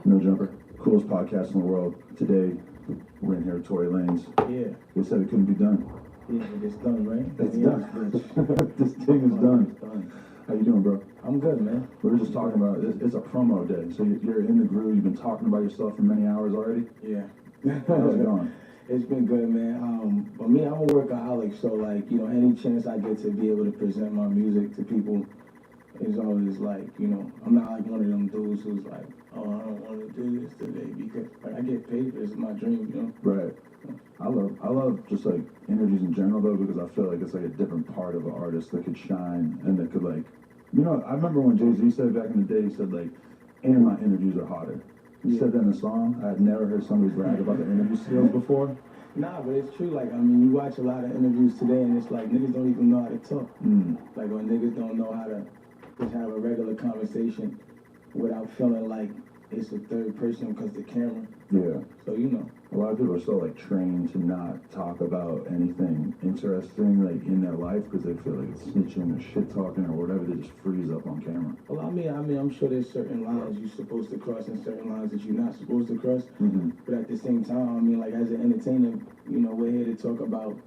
No Jumper, coolest podcast in the world. Today, we're in here with Tory Lanez. Yeah. They said it couldn't be done. Yeah, it's done, right? It's Yeah, done. bitch. This thing is done. It's done. How you doing, bro? I'm good, man. We were just talking about it's a promo day. So you're in the groove. You've been talking about yourself for many hours already. Yeah. How's it going? It's been good, man. For me, I'm a workaholic, so like, you know, any chance I get to be able to present my music to people is always like, you know, I'm not like one of them dudes who's like, oh, I don't want to do this today because like I get paid for this. It's my dream, you know. Right. I love just like interviews in general though, because I feel like it's like a different part of an artist that could shine and that could like, you know, I remember when Jay-Z said back in the day, he said like, and my interviews are hotter. He said that in a song. I had never heard somebody brag about their interview skills before. Nah, but it's true. Like, I mean, you watch a lot of interviews today, and it's like niggas don't even know how to talk. Like, when niggas don't know how to just have a regular conversation without feeling like it's a third person because the camera. Yeah. So, you know. A lot of people are so like trained to not talk about anything interesting like in their life because they feel like it's snitching or shit talking or whatever. They just freeze up on camera. Well, I mean, I'm sure there's certain lines you're supposed to cross and certain lines that you're not supposed to cross. But at the same time, I mean, like as an entertainer, you know, we're here to talk about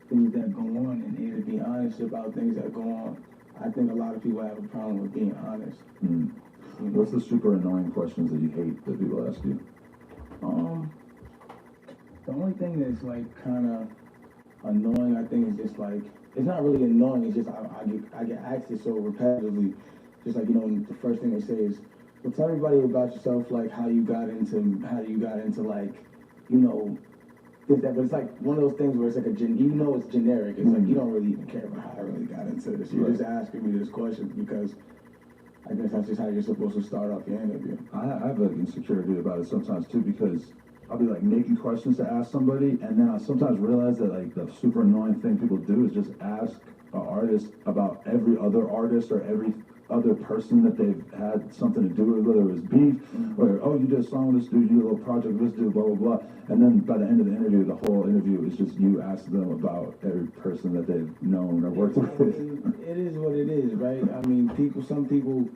things that go on and here to be honest about things that go on. I think a lot of people have a problem with being honest. You know? What's the super annoying questions that you hate that people ask you? The only thing that's like kind of annoying, I think, is just like it's not really annoying. It's just I get asked it so repetitively. Just like, you know, the first thing they say is, "Well, tell everybody about yourself, like how you got into like, you know, this, that." But it's like one of those things where it's like you know it's generic. It's like you don't really even care about how I really got into this. You're just asking me this question because I guess that's just how you're supposed to start off your interview. I have an insecurity about it sometimes too because I'll be like making questions to ask somebody and then I sometimes realize that like the super annoying thing people do is just ask an artist about every other artist or every other person that they've had something to do with, whether it was beef or, oh, you did a song with this dude, you did a little project with this dude, blah, blah, blah. And then by the end of the interview, the whole interview is just you asking them about every person that they've known or worked with. It is what it is, right? I mean, some people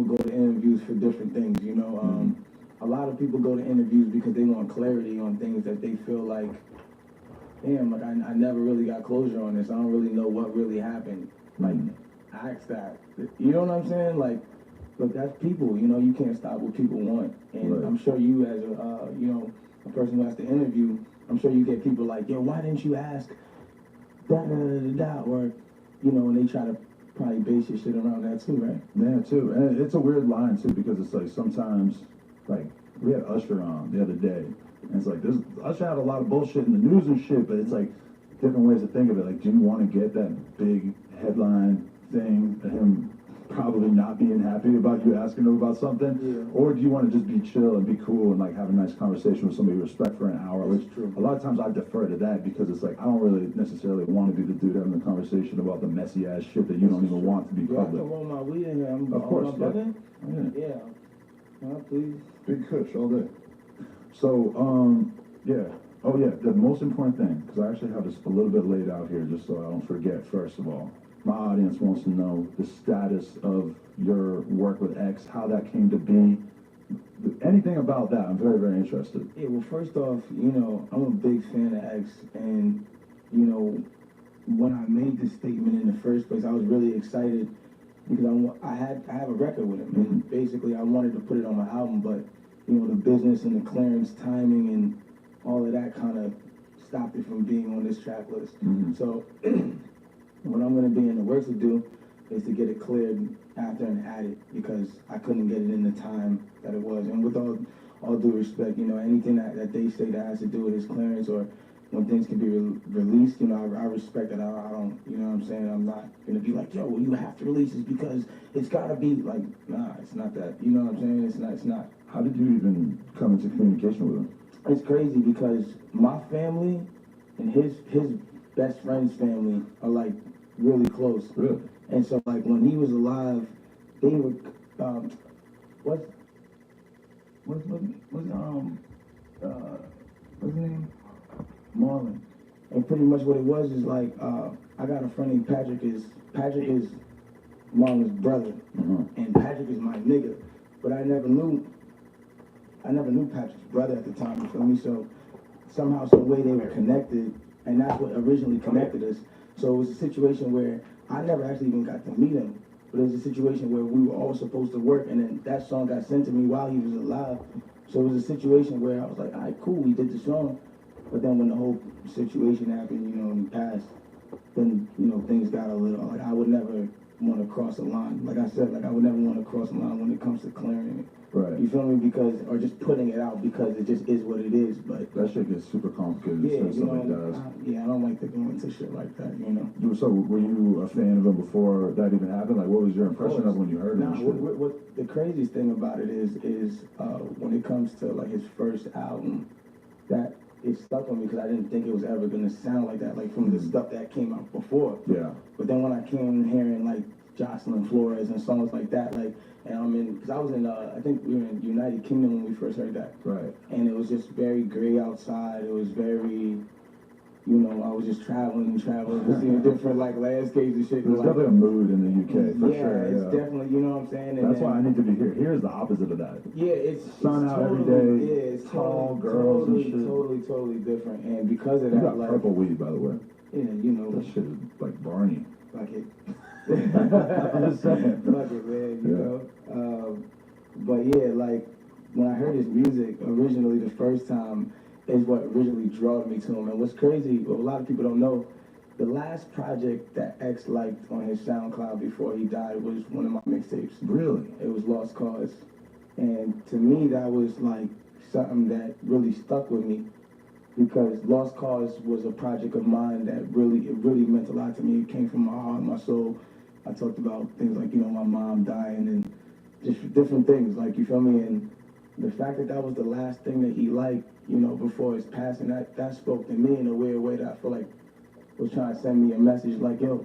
go to interviews for different things, you know. A lot of people go to interviews because they want clarity on things that they feel like, damn, like I never really got closure on this. I don't really know what really happened. Like, ask that. You know what I'm saying? Like, look, that's people. You know, you can't stop what people want. And I'm sure you, as a you know, a person who has to interview, I'm sure you get people like, yo, why didn't you ask da da da da da? Or, you know, and they try to probably base your shit around that too, right? Yeah, too. And it's a weird line too because it's like sometimes, like we had Usher on the other day, and it's like Usher had a lot of bullshit in the news and shit, but it's like different ways to think of it. Like, do you want to get that big headline thing, him probably not being happy about you asking him about something, or do you want to just be chill and be cool and like have a nice conversation with somebody you respect for an hour? Which a lot of times I defer to that because it's like I don't really necessarily want to be the dude having a conversation about the messy ass shit that you don't even want to be public. I can roll my weed in here. Of course, yeah. Please. Big kush all day. So, the most important thing, because I actually have this a little bit laid out here just so I don't forget, first of all. My audience wants to know the status of your work with X, how that came to be. Anything about that, I'm very, very interested. Yeah, well, first off, you know, I'm a big fan of X, and, you know, when I made this statement in the first place, I was really excited because I have a record with him, and basically I wanted to put it on my album, but, you know, the business and the clearance timing and all of that kind of stopped it from being on this track list. So what I'm going to be in the works to do is to get it cleared after and added because I couldn't get it in the time that it was. And with all due respect, you know, anything that they say that has to do with his clearance or when things can be released, you know, I respect it. I don't, you know what I'm saying? I'm not going to be like, yo, well, you have to release this because it's got to be like, nah, it's not that. You know what I'm saying? It's not. How did you even come into communication with him? It's crazy because my family and his best friend's family are like really close. Really? And so like when he was alive, they were what's his name? Marlon. And pretty much what it was is like I got a friend named Patrick is Marlon's brother, and Patrick is my nigga. But I never knew I never knew Patrick's brother at the time. You feel me? So somehow, some way, they were connected, and that's what originally connected us. So it was a situation where I never actually even got to meet him, but it was a situation where we were all supposed to work, and then that song got sent to me while he was alive. So it was a situation where I was like, all right, cool, we did the song. But then when the whole situation happened, you know, and he passed, then, you know, things got a little, like, I would never want to cross a line. Like I said, like, I would never want to cross a line when it comes to clearing it. Right. You feel me? Because, or just putting it out because it just is what it is. But that shit gets super complicated. yeah, Stuff you know, like does. I don't like to go into shit like that, you know. So were you a fan of him before that even happened? Like, what was your impression of when you heard him? What the craziest thing about it is when it comes to like his first album, that it stuck with me because I didn't think it was ever gonna sound like that, like from the stuff that came out before. Yeah. But then when I came hearing like Jocelyn Flores and songs like that, like, and I'm in, because I was in, I think we were in United Kingdom when we first heard that. Right. And it was just very gray outside. It was very, you know, I was just traveling, seeing different like landscapes and shit. There's definitely a mood in the UK for sure. It's definitely, you know what I'm saying? And that's why I need to be here. Here's the opposite of that. Yeah, it's sun out totally, every day. Yeah, it's tall girls and shit. Totally different. And because of You that, got like, purple weed, by the way. Yeah, you know. That shit is like Barney. Fuck it. I'm just saying. Fuck it, man, you know. But yeah, like, when I heard his music originally the first time is what originally drew me to him. And what's crazy, what a lot of people don't know, the last project that X liked on his SoundCloud before he died was one of my mixtapes. Really? It was Lost Cause. And to me, that was like something that really stuck with me because Lost Cause was a project of mine that really meant a lot to me. It came from my heart, my soul. I talked about things like, you know, my mom dying and just different things, like, you feel me? And the fact that that was the last thing that he liked, you know, before his passing, that spoke to me in a weird way that I feel like was trying to send me a message like, yo,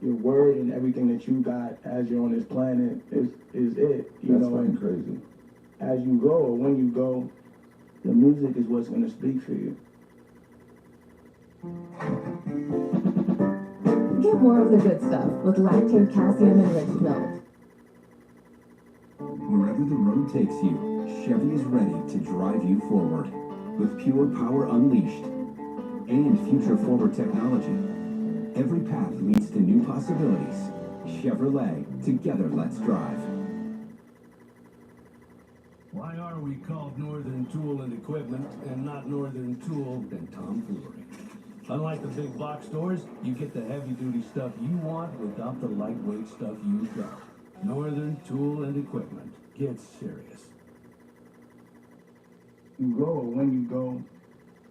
your word and everything that you got as you're on this planet is it. You That's know, fucking crazy. As you go or when you go, the music is what's gonna speak for you. Get more of the good stuff with lactate calcium enriched milk. Wherever the road takes you, Chevy is ready to drive you forward. With pure power unleashed and future-forward technology, every path leads to new possibilities. Chevrolet, together let's drive. Why are we called Northern Tool and Equipment and not Northern Tool and Tomfoolery? Unlike the big box stores, you get the heavy-duty stuff you want without the lightweight stuff you got. Northern Tool and Equipment. Get serious. You go or when you go,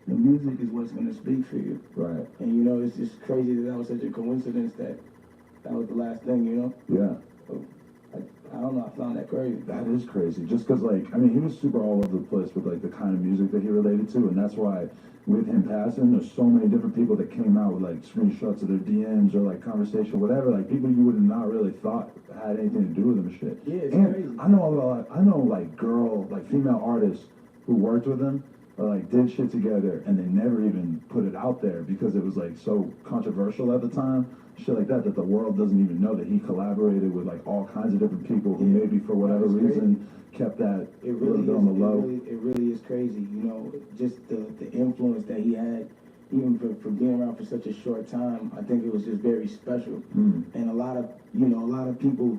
the music is what's gonna speak for you. Right. And you know, it's just crazy that was such a coincidence that was the last thing, you know? Yeah. So, I don't know, I found that crazy. That is crazy. Just because, like, I mean, he was super all over the place with, like, the kind of music that he related to, and that's why with him passing, there's so many different people that came out with, like, screenshots of their DMs or, like, conversation, whatever, like, people you would have not really thought had anything to do with him and shit. Yeah, it's and crazy. I know, like, female artists who worked with him, or, like, did shit together, and they never even put it out there because it was, like, so controversial at the time. Shit like that the world doesn't even know that he collaborated with like all kinds of different people who maybe for whatever reason kept that a little bit on the low. It really is crazy, you know, just the influence that he had, even for being around for such a short time. I think it was just very special. And a lot of people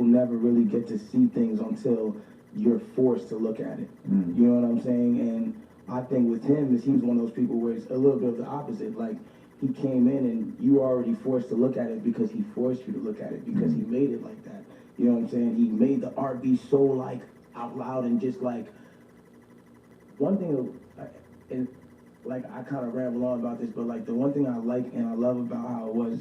never really get to see things until you're forced to look at it. You know what I'm saying? And I think with him, he was one of those people where it's a little bit of the opposite. Like, he came in and you were already forced to look at it because he forced you to look at it because he made it like that. You know what I'm saying? He made the art be so like out loud and just like one thing, and like I kind of ramble on about this, but like the one thing I like and I love about how it was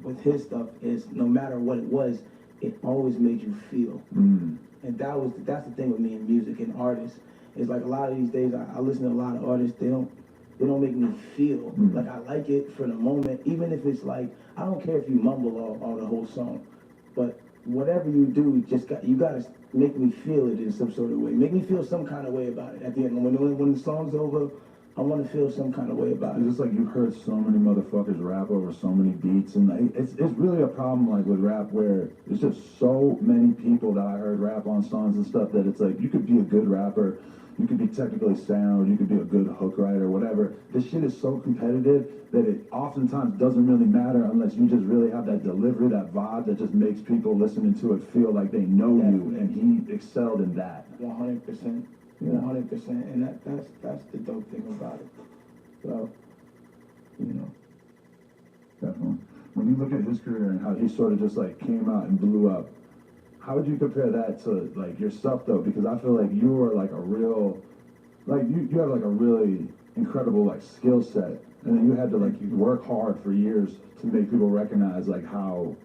with his stuff is no matter what it was, it always made you feel. And that's the thing with me in music and artists. It's like a lot of these days I listen to a lot of artists, they don't make me feel. Like, I like it for the moment, even if it's like, I don't care if you mumble all the whole song, but whatever you do, you gotta make me feel it in some sort of way. Make me feel some kind of way about it at the end. When the song's over, I want to feel some kind of way about It's it. just like you've heard so many motherfuckers rap over so many beats, and like, it's really a problem like with rap where there's just so many people that I heard rap on songs and stuff that it's like you could be a good rapper, you could be technically sound, you could be a good hook writer, whatever. This shit is so competitive that it oftentimes doesn't really matter unless you just really have that delivery, that vibe that just makes people listening to it feel like they know you, and he excelled in that. 100%. Yeah. 100%. And that's the dope thing about it. So, you know. Definitely. When you look at his career and how he sort of just like came out and blew up, how would you compare that to like yourself though? Because I feel like you are like a real, like you have like a really incredible like skill set, and then you had to like work hard for years to make people recognize like how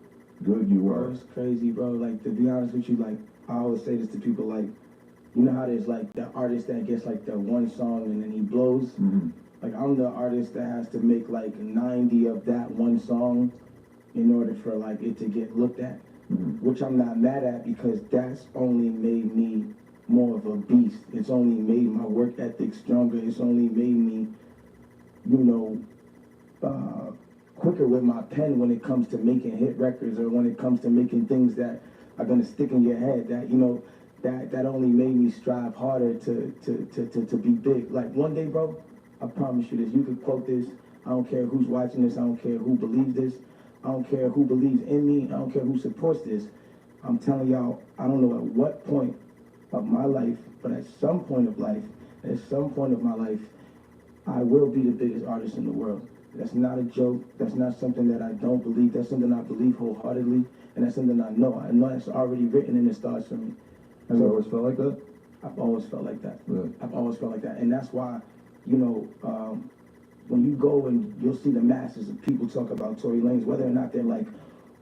good you were. Bro, it's crazy, bro. Like, to be honest with you, like, I always say this to people, like, you know how there's like the artist that gets like the one song and then he blows? Mm-hmm. Like, I'm the artist that has to make like 90 of that one song in order for like it to get looked at, which I'm not mad at because that's only made me more of a beast. It's only made my work ethic stronger. It's only made me, you know, quicker with my pen when it comes to making hit records or when it comes to making things that are gonna stick in your head. That, you know, that only made me strive harder to be big. Like, one day, bro, I promise you this, you could quote this. I don't care who's watching this. I don't care who believes this. I don't care who believes in me. I don't care who supports this. I'm telling y'all, I don't know at what point of my life, but at some point of life, at some point of my life, I will be the biggest artist in the world. That's not a joke. That's not something that I don't believe. That's something I believe wholeheartedly, and that's something I know. I know it's already written in the stars for me. Have you always felt like that? I've always felt like that. Really? I've always felt like that. And that's why, you know, when you go and you'll see the masses of people talk about Tory Lanez, whether or not they're like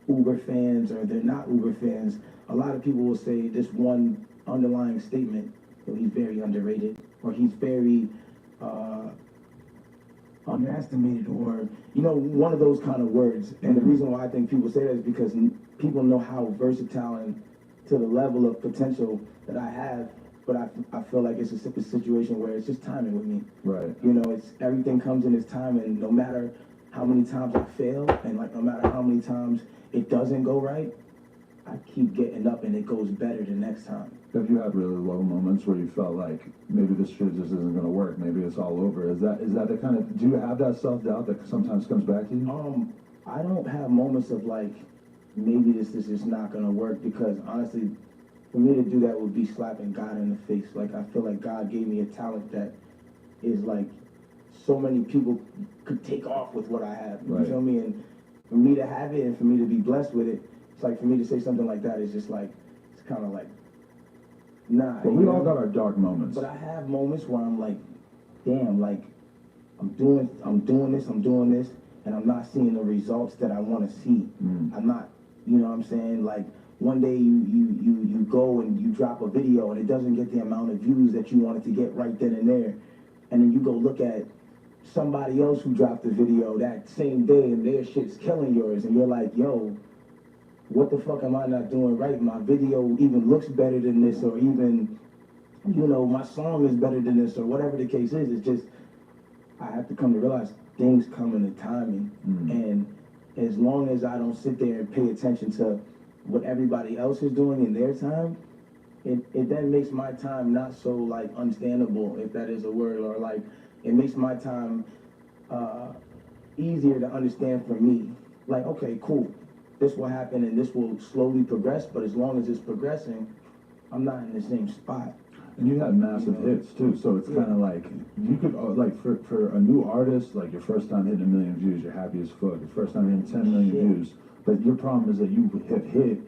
Uber fans or they're not Uber fans, a lot of people will say this one underlying statement, that he's very underrated, or he's very underestimated, or, you know, one of those kind of words. And the reason why I think people say that is because people know how versatile and to the level of potential that I have, but I feel like it's a situation where it's just timing with me. Right. You know, it's everything comes in its time, and no matter how many times I fail, and like no matter how many times it doesn't go right, I keep getting up and it goes better the next time. Have you had really low moments where you felt like maybe this shit just isn't gonna work, maybe it's all over? Is that the kind of, do you have that self-doubt that sometimes comes back to you? I don't have moments of like, maybe this is just not gonna work, because honestly, for me to do that would be slapping God in the face. Like, I feel like God gave me a talent that is like, so many people could take off with what I have. You Right. feel me? And for me to have it and for me to be blessed with it, it's like, for me to say something like that is just like, it's kind of like, nah. But we all got our dark moments. But I have moments where I'm like, damn, like, I'm doing this, and I'm not seeing the results that I want to see. I'm not, you know what I'm saying? Like, one day you go and you drop a video and it doesn't get the amount of views that you wanted to get right then and there. And then you go look at somebody else who dropped the video that same day and their shit's killing yours. And you're like, yo, what the fuck am I not doing right? My video even looks better than this, or even, you know, my song is better than this, or whatever the case is. It's just, I have to come to realize things come in the timing. And as long as I don't sit there and pay attention to what everybody else is doing in their time, it then makes my time not so like understandable, if that is a word, or like it makes my time easier to understand for me. Like, okay, cool, this will happen and this will slowly progress, but as long as it's progressing, I'm not in the same spot. And you had massive hits too, so it's kind of like, you could, like, for a new artist, like your first time hitting 1 million views, you're happy as fuck. Your first time hitting 10 million views. But your problem is that you have hit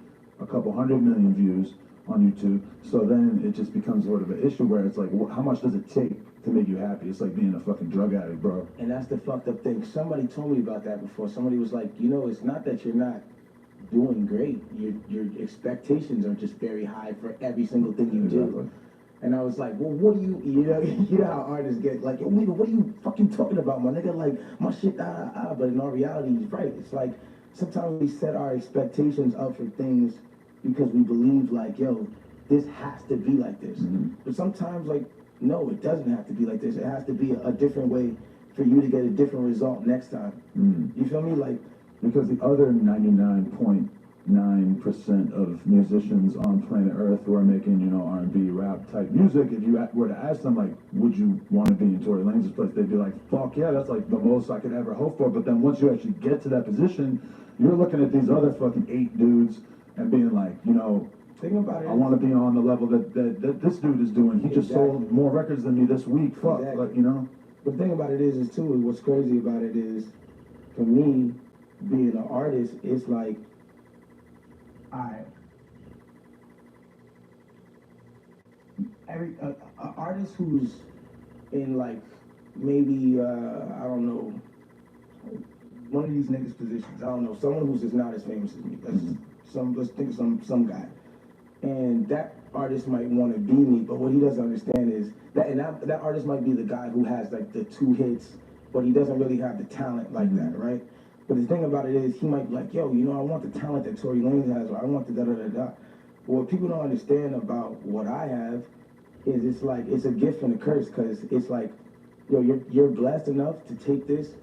a couple 100 million views on YouTube, so then it just becomes sort of an issue where it's like, how much does it take to make you happy? It's like being a fucking drug addict, bro. And that's the fucked up thing. Somebody told me about that before. Somebody was like, you know, it's not that you're not doing great. Your expectations are just very high for every single thing you do. And I was like, well, what do you know how artists get like, yo, nigga, what are you fucking talking about, my nigga? Like, my shit, But in all reality, he's right. It's like, sometimes we set our expectations up for things because we believe like, yo, this has to be like this. But sometimes, like, no, it doesn't have to be like this. It has to be a different way for you to get a different result next time. You feel me? Like, because the other 99.9% of musicians on planet Earth who are making, you know, R&B, rap type music, if you were to ask them, like, would you want to be in Tory Lanez's place, they'd be like, fuck yeah, that's like the most I could ever hope for. But then once you actually get to that position, you're looking at these other fucking 8 dudes and being like, you know, think about it. I want to be on the level that this dude is doing. He just sold more records than me this week. Fuck, like, you know. But the thing about it is too, what's crazy about it is, for me, being an artist, it's like, an artist who's in like maybe I don't know, one of these niggas positions. I don't know, someone who's just not as famous as me. Let's think of some guy, and that artist might want to be me, but what he doesn't understand is that artist might be the guy who has like the 2 hits, but he doesn't really have the talent like that, right? But the thing about it is, he might be like, yo, you know, I want the talent that Tory Lanez has, or I want the da-da-da-da. But what people don't understand about what I have is it's like, it's a gift and a curse, because it's like, yo, you're blessed enough to take this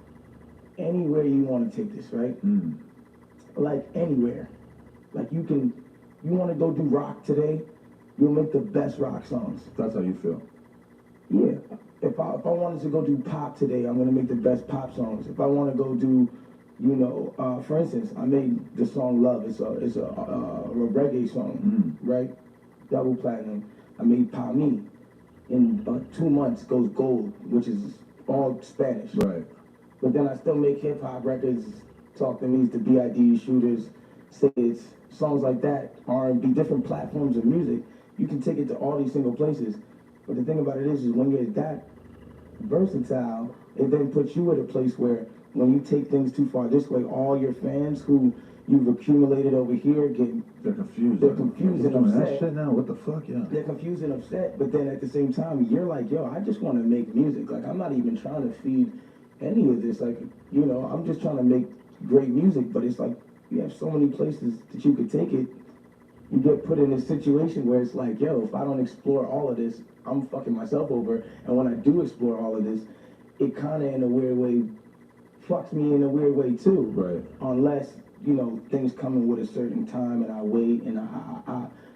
anywhere you want to take this, right? Like, anywhere. Like, you want to go do rock today, you'll make the best rock songs. That's how you feel. Yeah. If I wanted to go do pop today, I'm going to make the best pop songs. If I want to go do, you know, for instance, I made the song Love. It's a reggae song, right? Double platinum. I made Pa Me. In 2 months goes gold, which is all Spanish. Right. But then I still make hip hop records, Talk to Me's, the B.I.D. Shooters, Sids, songs like that, R&B, different platforms of music. You can take it to all these single places. But the thing about it is when you're that versatile, it then puts you at a place where when you take things too far this way, all your fans who you've accumulated over here they're confused. They're confused and doing upset. That shit now? What the fuck? Yeah. They're confused and upset, but then at the same time, you're like, yo, I just want to make music. Like, I'm not even trying to feed any of this. Like, you know, I'm just trying to make great music, but it's like, you have so many places that you could take it. You get put in this situation where it's like, yo, if I don't explore all of this, I'm fucking myself over. And when I do explore all of this, it kind of, in a weird way, fucks me in a weird way too. Right. Unless, you know, things come in with a certain time and I wait and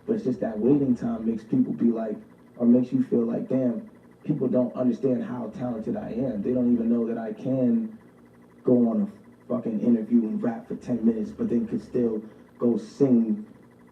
but it's just that waiting time makes people be like, or makes you feel like, damn, people don't understand how talented I am. They don't even know that I can go on a fucking interview and rap for 10 minutes, but then could still go sing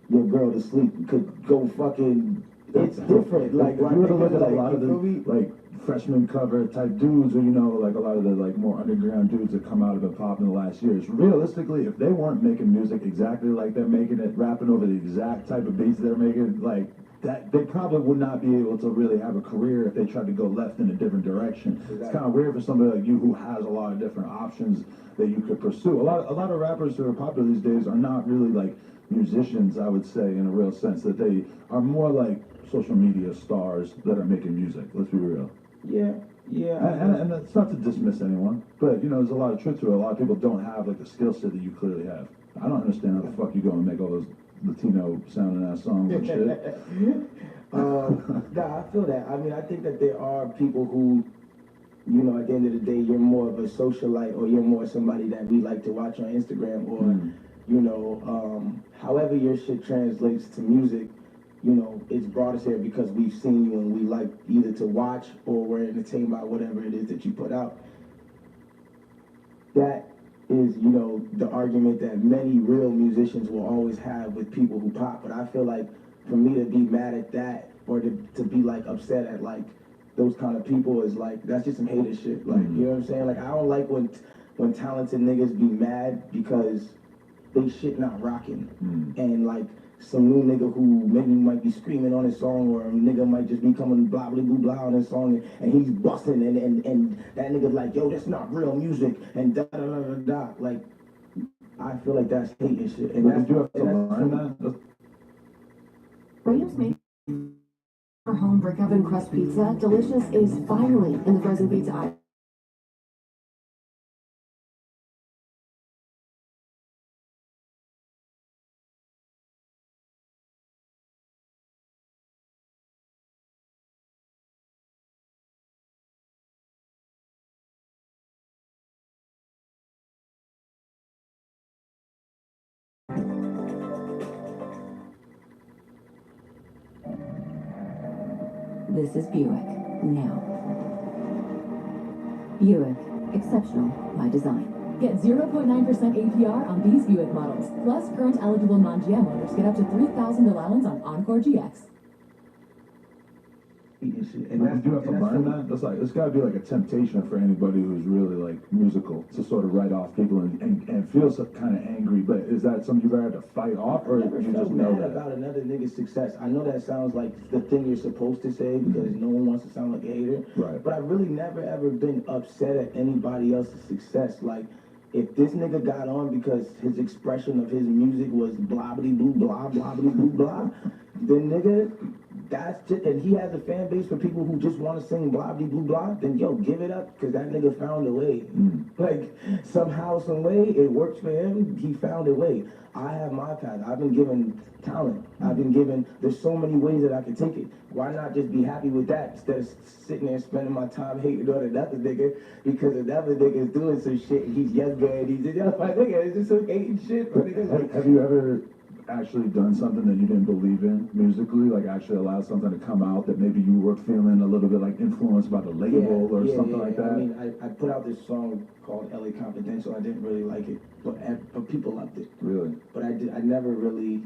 your girl to sleep. Could go fucking, it's different. Like, if you were to look at a like, lot of the, like, freshman cover type dudes, or, you know, like a lot of the, like, more underground dudes that come out of hip hop in the last years, realistically, if they weren't making music exactly like they're making it, rapping over the exact type of beats they're making, like, that, they probably would not be able to really have a career if they tried to go left in a different direction. Exactly. It's kind of weird for somebody like you who has a lot of different options that you could pursue. A lot of rappers who are popular these days are not really, like, musicians, I would say, in a real sense, that they are more like social media stars that are making music. Let's be real. Yeah. And that's not to dismiss anyone, but, you know, there's a lot of truth to it. A lot of people don't have, like, the skill set that you clearly have. I don't understand how the fuck you go and make all those Latino sounding ass songs and shit. Nah, I feel that. I mean, I think that there are people who, you know, at the end of the day, you're more of a socialite, or you're more somebody that we like to watch on Instagram, or you know, however your shit translates to music, you know, it's brought us here because we've seen you and we like either to watch or we're entertained by whatever it is that you put out. That is, you know, the argument that many real musicians will always have with people who pop. But I feel like for me to be mad at that, or to be like upset at like those kind of people, is like, that's just some hater shit. Like, you know what I'm saying? Like, I don't like when talented niggas be mad because they shit not rocking. And like some new nigga who maybe might be screaming on his song, or a nigga might just be coming blah blah blah blah on his song, and he's busting, and that nigga's like, yo, that's not real music, and da da da da da. Like, I feel like that's hate and shit. And but did you have to learn that? Ramos made our home brick oven crust pizza delicious is finally in the frozen pizza aisle. This is Buick. Now. Buick. Exceptional by design. Get 0.9% APR on these Buick models. Plus, current eligible non-GM owners get up to $3,000 allowance on Encore GX. And Like, you do have to learn that. That's like, it's got to be like a temptation for anybody who's really like musical to sort of write off people and feel some kind of angry. But is that something you've ever had to fight off, or I never you felt just know mad that? about another nigga's success. I know that sounds like the thing you're supposed to say because no one wants to sound like a hater. Right. But I've really never ever been upset at anybody else's success. Like, if this nigga got on because his expression of his music was blah blah blah blah blah blah blah, then nigga, that's just, and he has a fan base for people who just want to sing blah blah blah blah, then yo, give it up, because that nigga found a way. Like, somehow, some way, it works for him, he found a way. I have my path. I've been given talent. I've been given, there's so many ways that I can take it. Why not just be happy with that instead of sitting there spending my time hating on another nigga because another nigga's doing some shit and he's younger and he's just, my nigga, it's just some hating shit. Have you ever actually done something that you didn't believe in musically, like actually allowed something to come out that maybe you were feeling a little bit like influenced by the label or something like that? I mean, I put out this song called LA Confidential. I didn't really like it, but people loved it. Really? But I never really,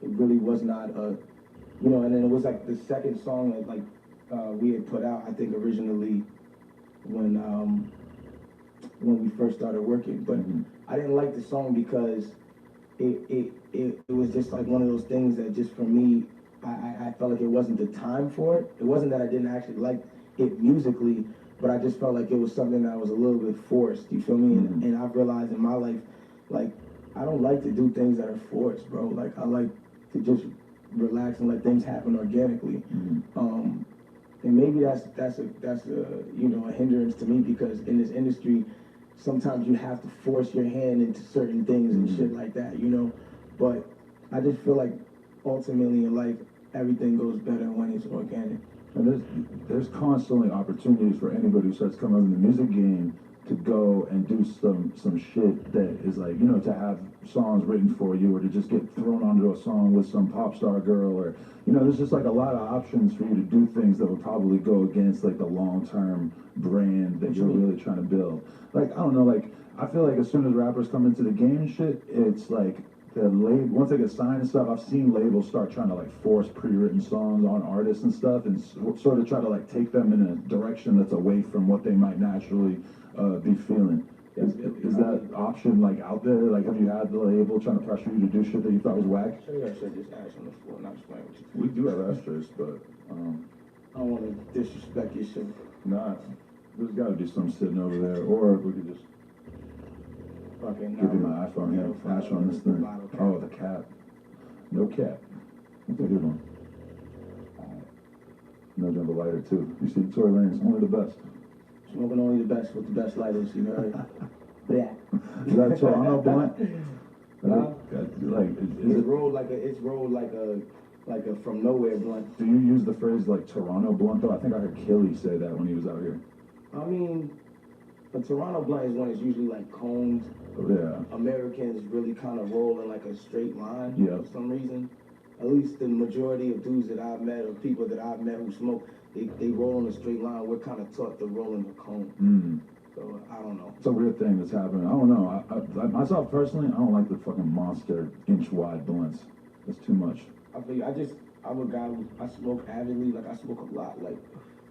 it really was not a, you know, and then it was like the second song that like we had put out, I think originally when we first started working. But I didn't like the song because it was just like one of those things that just for me, I felt like it wasn't the time for it. It wasn't that I didn't actually like it musically, but I just felt like it was something that was a little bit forced, you feel me? And I've realized in my life, like, I don't like to do things that are forced, bro. Like, I like to just relax and let things happen organically. And maybe that's a you know, a hindrance to me because in this industry, sometimes you have to force your hand into certain things and shit like that, you know? But I just feel like ultimately in life, everything goes better when it's organic. And there's constantly opportunities for anybody who starts coming up in the music game to go and do some shit that is like, you know, to have songs written for you or to just get thrown onto a song with some pop star girl or, you know, there's just like a lot of options for you to do things that would probably go against like the long-term brand that you're really trying to build. Like, I don't know, like, I feel like as soon as rappers come into the game and shit, it's like the label, once they get signed and stuff, I've seen labels start trying to like force pre-written songs on artists and stuff and sort of try to like take them in a direction that's away from what they might naturally be feeling. Is that option like out there? Like, have you had the label trying to pressure you to do shit that you thought was whack? Sure, I should just ash on the floor, not just playing with you. We do have ashtrays, but I don't want to disrespect your shit. nah, there's got to be some sitting over there, or we could just Fucking give you my iPhone here, ash on this thing. Oh, the cap. No cap. That's a good one. No jumbo lighter too. You see, Tory Lane's only the best. Smoking only the best with the best lighters, you heard? Yeah. Is that Toronto blunt? Huh? Like, It's rolled like a from nowhere blunt. do you use the phrase like Toronto blunt though? I think I heard Killy say that when he was out here. I mean, a Toronto blunt is one that's usually like cones. Yeah. Americans really kind of roll in like a straight line Yeah. for some reason. At least the majority of dudes that I've met or people that I've met who smoke, they roll in a straight line. We're kind of taught to roll in a cone. So I don't know. It's a weird thing that's happening. I don't know. I myself personally, I don't like the fucking monster inch wide blunts. It's too much. I'm a guy who, I smoke avidly, like I smoke a lot, like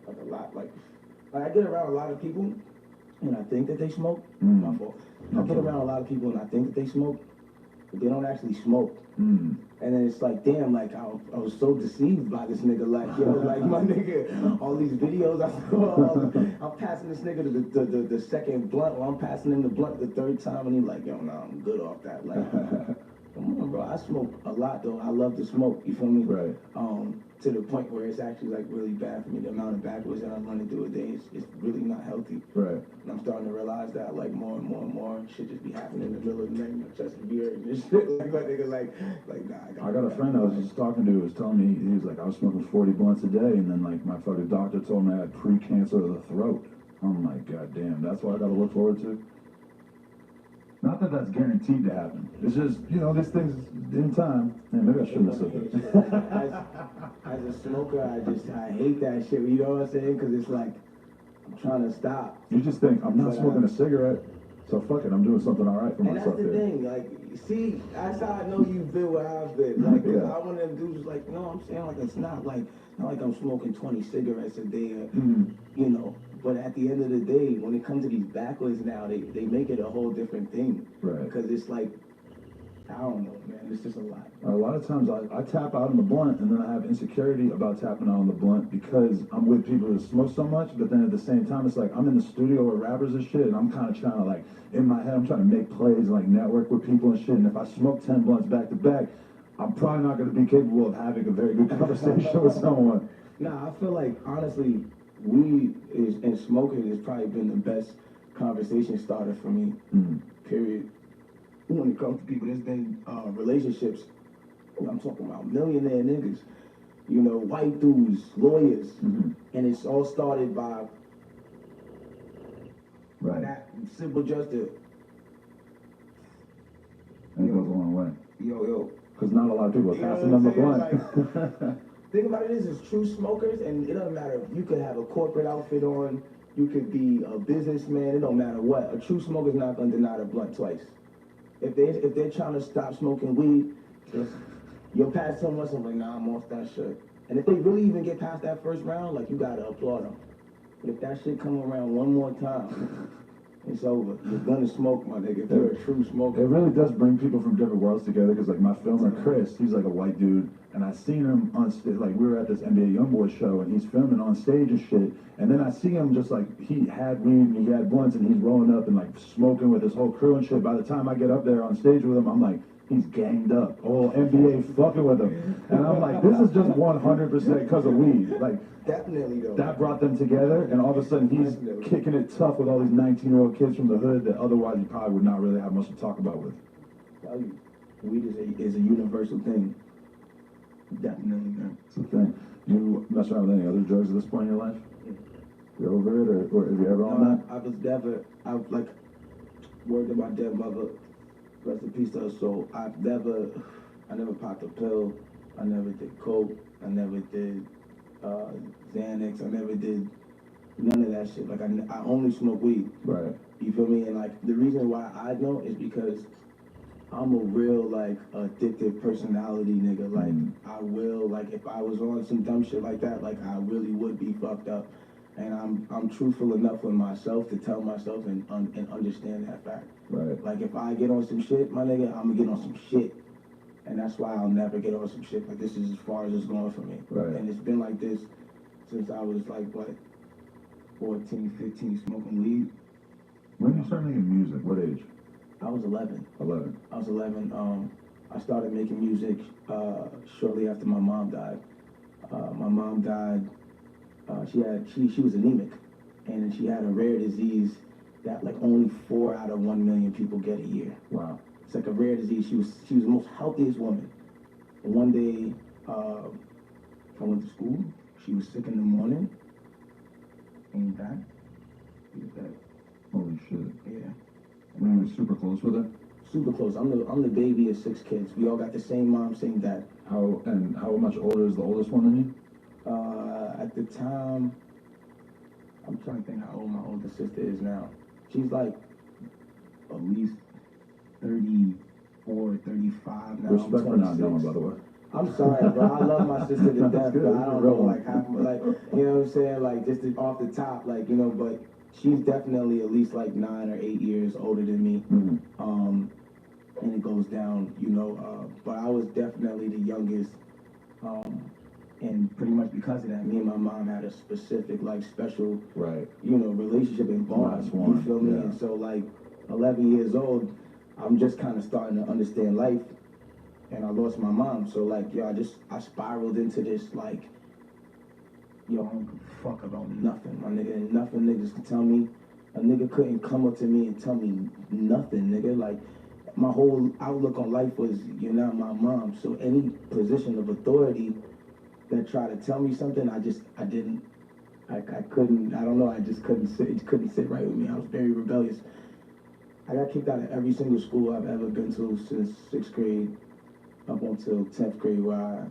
a lot. Like I get around a lot of people and I think that they smoke. My fault. I get around a lot of people and I think that they smoke, but they don't actually smoke. And then it's like, damn, like I was so deceived by this nigga, like, yo, like my nigga, all these videos I saw, I'm passing this nigga to the second blunt, or I'm passing him the blunt the third time, and he's like, yo, nah, I'm good off that. Like, come on, bro, I smoke a lot though. I love to smoke, you feel me? Right. To the point where it's actually like really bad for me. The amount of backwoods that I'm running through a day is really not healthy. Right. And I'm starting to realize that like more and more and more shit just be happening in the middle of the night. My chest is beer and this shit. Like my nigga, like nah. I got a friend I was just talking to who was telling me, he was like, I was smoking 40 blunts a day, and then like my fucking doctor told me I had pre-cancer of the throat. I'm like, god damn, that's what I gotta look forward to. Not that that's guaranteed to happen. It's just, you know, these things in time. Man, maybe I shouldn't have said that. As a smoker, I hate that shit. You know what I'm saying? Because it's like I'm trying to stop. You just think, I'm not smoking a cigarette, so fuck it, I'm doing something all right for And myself that's the here. thing, like, see, that's how I know you've been where I've been. Like, Yeah. I want them dudes like, no, I'm saying like it's not like I'm smoking 20 cigarettes a day, or, you know. But at the end of the day, when it comes to these backwards now, they make it a whole different thing. Right. Because it's like, I don't know, man. It's just a lot. A lot of times I tap out on the blunt and then I have insecurity about tapping out on the blunt because I'm with people who smoke so much, but then at the same time it's like I'm in the studio with rappers and shit and I'm kind of trying to like, in my head I'm trying to make plays and like network with people and shit, and if I smoke 10 blunts back to back, I'm probably not going to be capable of having a very good conversation with someone. Nah, I feel like, honestly, weed and smoking has probably been the best conversation starter for me, period. When it comes to people, there's been relationships, I'm talking about millionaire niggas, you know, white dudes, lawyers, and it's all started by that simple justice. And it goes a long way. Yo. Because not a lot of people are You know passing what them the I'm blunt. saying? Think about it is true smokers, and it doesn't matter if you could have a corporate outfit on, you could be a businessman, it don't matter what. A true smoker's not gonna deny the blunt twice. If they're trying to stop smoking weed, you'll pass someone else and like, nah, I'm off that shit. And if they really even get past that first round, like, you gotta applaud them. But if that shit come around one more time, it's over. You're gonna smoke, my nigga, if you're a true smoker. It really does bring people from different worlds together because, like, my filmer, Chris, he's like a white dude, and I seen him on stage, like, we were at this NBA Youngboy show, and he's filming on stage and shit, and then I see him just, like, he had weed, and he had blunts, and he's rolling up and, like, smoking with his whole crew and shit. By the time I get up there on stage with him, I'm like, he's ganged up. Oh, NBA fucking with him. And I'm like, this is just 100% because of weed. Like, Definitely, though. that brought them together, and all of a sudden he's kicking it tough with all these 19-year-old kids from the hood that otherwise you probably would not really have much to talk about with. Tell you, weed is a universal thing. Definitely, man. It's the thing. You mess around with any other drugs at this point in your life? You're over it, or are you ever on that? I was like, worried about my dead mother, rest in peace to her soul. I never popped a pill. I never did coke. I never did Xanax. I never did none of that shit. Like, I only smoke weed. Right. You feel me? And like, the reason why I know is because I'm a real, like, addictive personality nigga. Like, I will, like, if I was on some dumb shit like that, like, I really would be fucked up. And I'm truthful enough with myself to tell myself and understand that fact. Right. Like, if I get on some shit, my nigga, I'm gonna get on some shit. And that's why I'll never get on some shit. Like, this is as far as it's going for me. Right. And it's been like this since I was, like, what, 14, 15, smoking weed. When did you start making music? What age? I was 11. 11. I was 11. I started making music shortly after my mom died. My mom died. She was anemic, and she had a rare disease that like only 4 out of 1 million people get a year. Wow. It's like a rare disease. She was the most healthiest woman. And one day, I went to school. She was sick in the morning. And died. She was dead. Holy shit. Yeah. And you were super close with her? Super close. I'm the baby of 6 kids. We all got the same mom, same dad. How much older is the oldest one than you? At the time, I'm trying to think how old my older sister is now. She's like at least 34, 35 now. Respect for not knowing, by the way. I'm sorry, bro. I love my sister to death, good. but I don't know, like, half, like, you know what I'm saying? Like, just off the top, like, you know, but she's definitely at least like 9 or 8 years older than me. And it goes down, you know, but I was definitely the youngest. And pretty much because of that, me and my mom had a specific, like, special, right, you know, relationship and bond. You feel me? Yeah. And so, like, 11 years old, I'm just kind of starting to understand life, and I lost my mom. So, like, yo, I spiraled into this, like, yo, I don't give a fuck about nothing, my nigga. And nothing niggas could tell me. A nigga couldn't come up to me and tell me nothing, nigga. Like, my whole outlook on life was, you're not my mom. So any position of authority that tried to tell me something, I couldn't, I don't know, I just couldn't sit right with me. I was very rebellious. I got kicked out of every single school I've ever been to since 6th grade up until 10th grade, where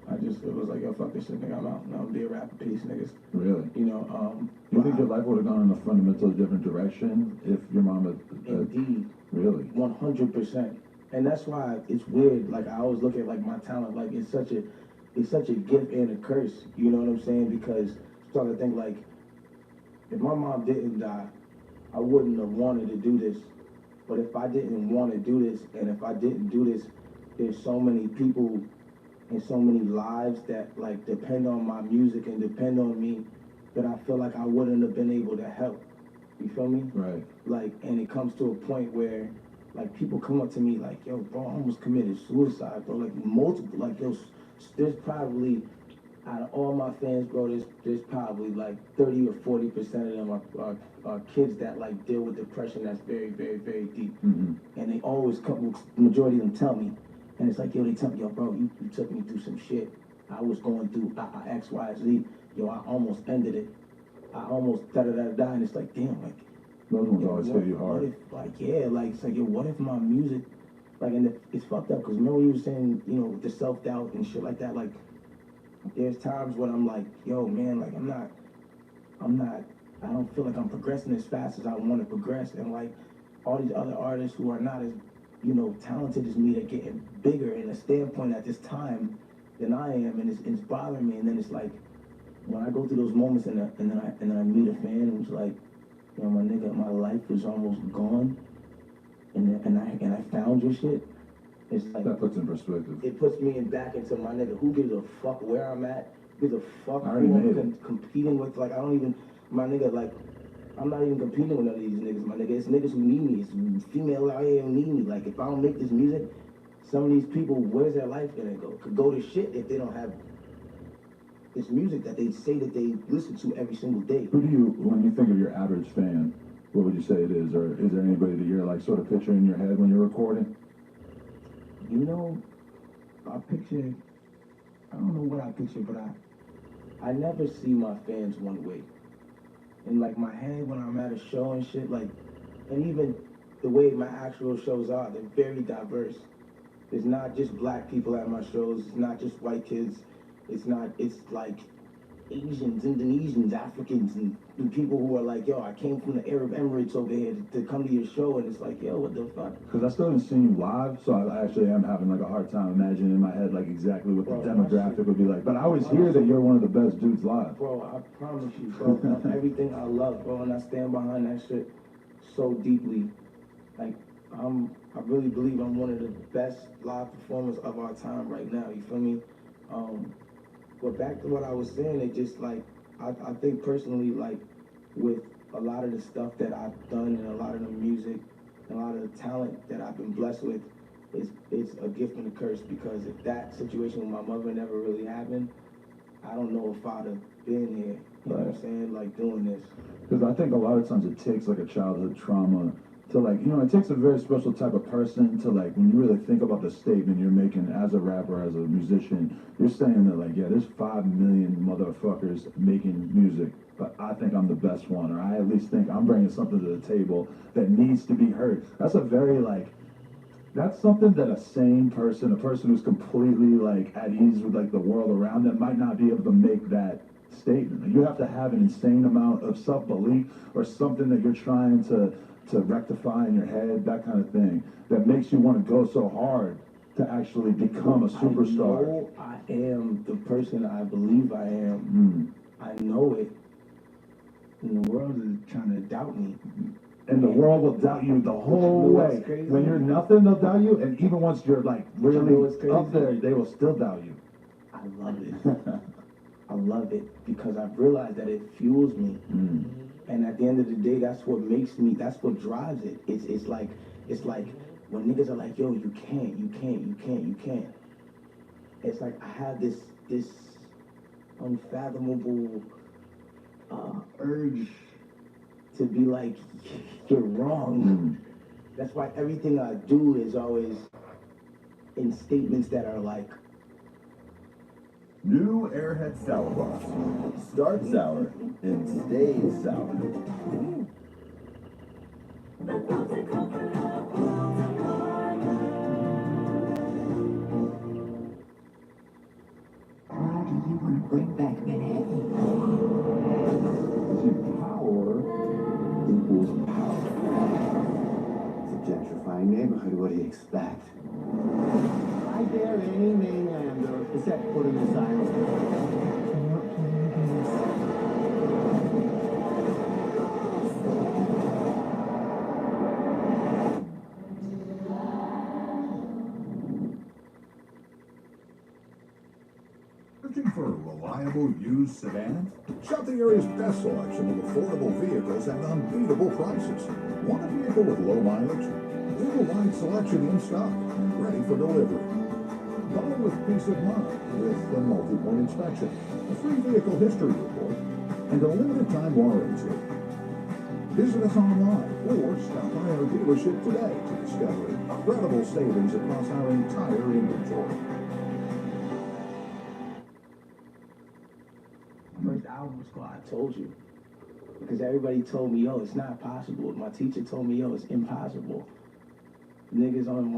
I just it was like, yo, fuck this shit, nigga, I'm out. Now I'm be a rapper, peace, niggas. Really? You know, You think your life would have gone in a fundamentally different direction if your mom had... Indeed. Really? 100%. And that's why it's weird. Like, I always look at like my talent, like it's such a gift and a curse. You know what I'm saying? Because I'm starting to think like, if my mom didn't die, I wouldn't have wanted to do this. But if I didn't want to do this, and if I didn't do this, there's so many people and so many lives that like depend on my music and depend on me that I feel like I wouldn't have been able to help. You feel me? Right. Like, and it comes to a point where like people come up to me like, yo, bro, I almost committed suicide, bro. Like multiple, like yo, there's probably out of all my fans, bro, there's probably like 30 or 40% of them are kids that like deal with depression that's very, very, very deep. Mm-hmm. And they always come, majority of them tell me, and it's like, yo, they tell me, yo, bro, you took me through some shit. I was going through X, Y, Z. Yo, I almost ended it. I almost da-da-da-da, and it's like, damn, like, those ones always hit you hard. What if, like, yeah, like, it's like, yo, what if my music, like, and it's fucked up, because remember you were saying, you know, the self-doubt and shit like that, like, there's times when I'm like, yo, man, like, I don't feel like I'm progressing as fast as I want to progress, and, like, all these other artists who are not as, you know, talented as me, they're getting bigger in a standpoint at this time than I am, and it's bothering me, and then it's like, when I go through those moments and then I meet a fan who's like, you know, my nigga, my life is almost gone, and I found your shit. It's like That puts in perspective. it puts me back into my nigga. Who gives a fuck where I'm at? Who gives a fuck I already who made I'm it. competing with? Like I don't even, my nigga. Like I'm not even competing with none of these niggas. My nigga, it's niggas who need me. It's females out here who need me. Like if I don't make this music, some of these people, where's their life gonna go? Could go to shit if they don't have this music that they say that they listen to every single day. Who do you, when you think of your average fan, what would you say it is? Or is there anybody that you're like sort of picturing in your head when you're recording? You know, I picture, I don't know what I picture, but I never see my fans one way. In like my head when I'm at a show and shit, like, and even the way my actual shows are, they're very diverse. It's not just black people at my shows, it's not just white kids, it's like Asians, Indonesians, Africans, and people who are like, yo, I came from the Arab Emirates over here to come to your show, and it's like, yo, what the fuck? Because I still haven't seen you live, so I actually am having like a hard time imagining in my head like exactly what the demographic would be like. But I always hear that you're one of the best dudes live. Bro, I promise you, bro, everything I love, bro, and I stand behind that shit so deeply. Like, I really believe I'm one of the best live performers of our time right now, you feel me? But back to what I was saying, it just like, I think personally, like, with a lot of the stuff that I've done and a lot of the music and a lot of the talent that I've been blessed with, it's a gift and a curse, because if that situation with my mother never really happened, I don't know if I'd have been here, you know what I'm saying, like doing this. Because I think a lot of times it takes like a childhood trauma to like, you know, it takes a very special type of person to like, when you really think about the statement you're making as a rapper, as a musician, you're saying that like, yeah, there's 5 million motherfuckers making music, but I think I'm the best one, or I at least think I'm bringing something to the table that needs to be heard. That's a very like, that's something that a sane person, a person who's completely like at ease with like the world around them might not be able to make that statement. Like, you have to have an insane amount of self-belief or something that you're trying to rectify in your head, that kind of thing, that makes you want to go so hard to actually become a superstar. I know I am the person I believe I am. I know it. And the world is trying to doubt me. And the world will doubt you the whole way. When you're nothing, they'll doubt you. And even once you're like really up there, they will still doubt you. I love it. I love it because I've realized that it fuels me. And at the end of the day, that's what makes me, that's what drives it. It's like when niggas are like, yo, you can't. It's like I have this unfathomable urge to be like, you're wrong. That's why everything I do is always in statements that are like, New Airhead Sour Bar. Start sour and stay sour. Bring back Manhattan. See, power equals power. It's a gentrifying neighborhood. What do you expect? I dare any mainlander to set foot in this island. Searching for a reliable used sedan? Shop the area's best selection of affordable vehicles at unbeatable prices. Want a vehicle with low mileage? We have a wide selection in stock and ready for delivery. Buy with peace of mind with a multi-point inspection, a free vehicle history report, and a limited time warranty. Visit us online or stop by our dealership today to discover incredible savings across our entire inventory. First album was called I Told You. Because everybody told me, yo, it's not possible. My teacher told me, yo, it's impossible. Niggas on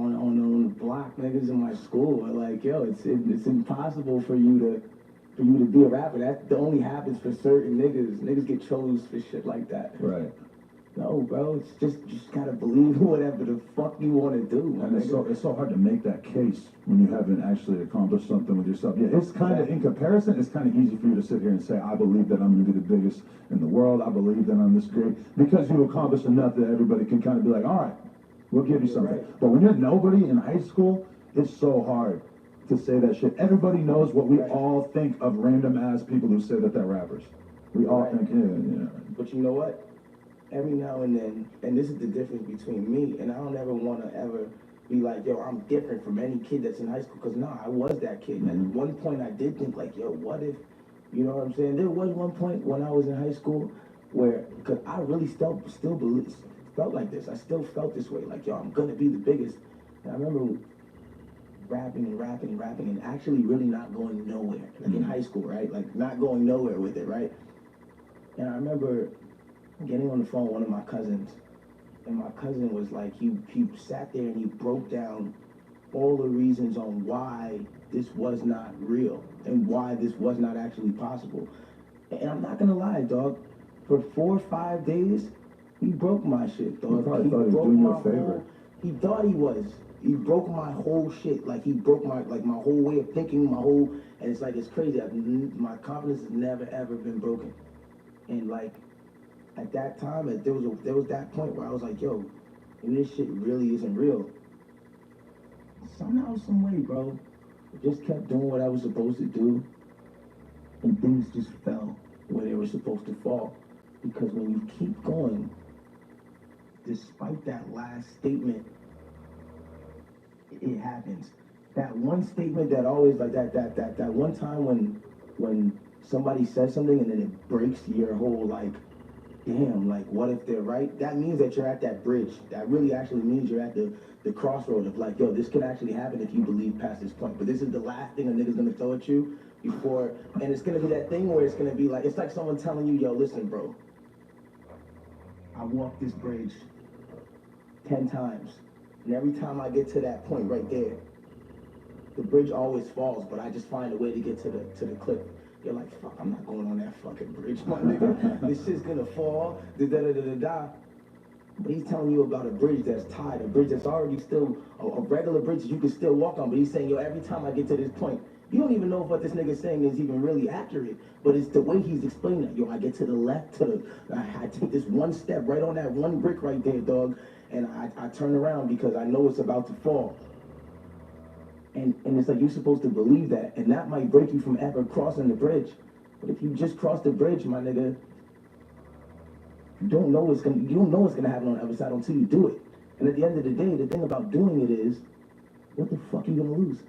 the block, niggas in my school are like, yo, it's impossible for you to be a rapper. That only happens for certain niggas. Niggas get chose for shit like that. Right. No, bro, it's just you just gotta believe whatever the fuck you want to do. And it's so hard to make that case when you haven't actually accomplished something with yourself. Yeah, it's kind of, in comparison, it's kind of easy for you to sit here and say, I believe that I'm going to be the biggest in the world. I believe that I'm this great. Because you accomplished enough that everybody can kind of be like, all right, we'll give you something. Right. But when you're nobody in high school, it's so hard to say that shit. Everybody knows what we all think of random ass people who say that they're rappers. We all think, yeah. But you know what? Every now and then, and this is the difference between me, and I don't ever want to ever be like, yo, I'm different from any kid that's in high school, because no, I was that kid. And at one point I did think like, yo, what if, you know what I'm saying? There was one point when I was in high school where, because I really felt like this. I still felt this way, like, yo, I'm going to be the biggest. And I remember rapping and actually really not going nowhere. Like in high school, right? Like not going nowhere with it, right? And I remember getting on the phone with one of my cousins, and my cousin was like, he sat there and he broke down all the reasons on why this was not real and why this was not actually possible. And I'm not gonna lie, dog, for 4 or 5 days, he broke my shit, dog. He probably thought he was doing you a favor. He thought he was. He broke my whole shit. Like he broke my whole way of thinking, and it's like, it's crazy. My confidence has never ever been broken. And like, at that time, there was that point where I was like, yo, maybe this shit really isn't real. Somehow, some way, bro, I just kept doing what I was supposed to do, and things just fell where they were supposed to fall. Because when you keep going, despite that last statement, it happens. That one statement that always, like that one time when somebody says something and then it breaks your whole, like, damn, like, what if they're right? That means that you're at that bridge. That really actually means you're at the crossroad of like, yo, this could actually happen if you believe past this point. But this is the last thing a nigga's gonna throw at you before, and it's gonna be that thing where it's gonna be like, it's like someone telling you, yo, listen, bro, I walked this bridge 10 times, and every time I get to that point right there, the bridge always falls, but I just find a way to get to the cliff. You're like, fuck, I'm not going on that fucking bridge, my nigga. This shit's gonna fall, da-da-da-da-da. But he's telling you about a bridge that's tied, a bridge that's already still, a regular bridge that you can still walk on. But he's saying, yo, every time I get to this point, you don't even know if what this nigga's saying is even really accurate. But it's the way he's explaining it. Yo, I get to the left, I take this one step right on that one brick right there, dog. And I turn around because I know it's about to fall. And it's like you're supposed to believe that, and that might break you from ever crossing the bridge. But if you just cross the bridge, my nigga, you don't know what's gonna happen on the other side until you do it. And at the end of the day, the thing about doing it is, what the fuck are you gonna lose?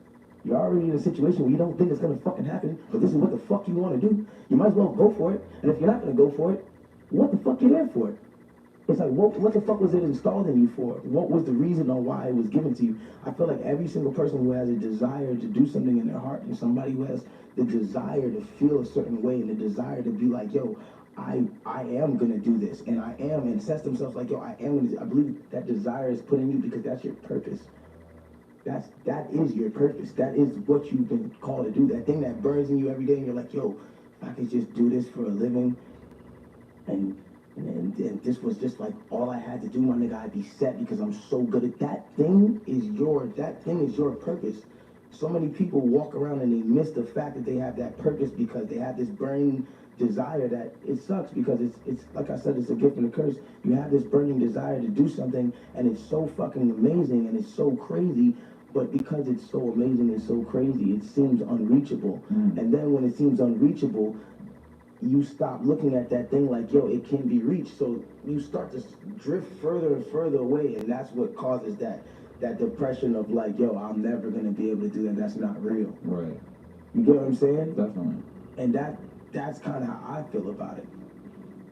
You're already in a situation where you don't think it's gonna fucking happen, but this is what the fuck you want to do. You might as well go for it. And if you're not gonna go for it, what the fuck you there for? It's like, what the fuck was it installed in you for? What was the reason on why it was given to you? I feel like every single person who has a desire to do something in their heart, and somebody who has the desire to feel a certain way, and the desire to be like, yo, I am gonna do this, and I am, and says themselves like, yo, I believe that desire is put in you because that's your purpose. that is your purpose. That is what you've been called to do. That thing that burns in you every day, and you're like, yo, if I could just do this for a living, and this was just like all I had to do, my nigga, I'd be set because I'm so good at that thing. That thing is your purpose. So many people walk around and they miss the fact that they have that purpose because they have this burning desire that it sucks because it's like I said, it's a gift and a curse. You have this burning desire to do something and it's so fucking amazing and it's so crazy, but because it's so amazing and so crazy, it seems unreachable. And then when it seems unreachable, you stop looking at that thing like, yo, it can be reached. So you start to drift further and further away, and that's what causes that depression of like, yo, I'm never gonna be able to do that. That's not real. Right. You get what I'm saying? Definitely. And that's kind of how I feel about it.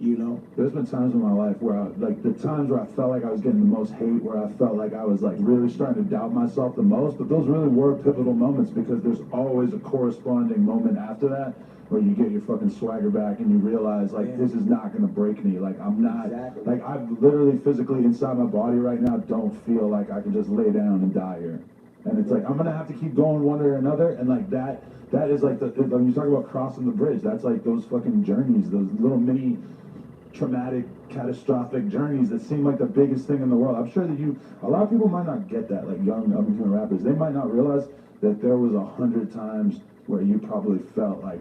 You know? There's been times in my life where like the times where I felt like I was getting the most hate, where I felt like I was like really starting to doubt myself the most, but those really were pivotal moments because there's always a corresponding moment after that where you get your fucking swagger back and you realize like this is not gonna break me. Like I'm not like I've literally physically inside my body right now don't feel like I can just lay down and die here. And it's like I'm gonna have to keep going one way or another, and like that is like when you talk about crossing the bridge, that's like those fucking journeys, those little mini traumatic, catastrophic journeys that seem like the biggest thing in the world. I'm sure that a lot of people might not get that, like young up-and-coming rappers. They might not realize that there was 100 times where you probably felt like,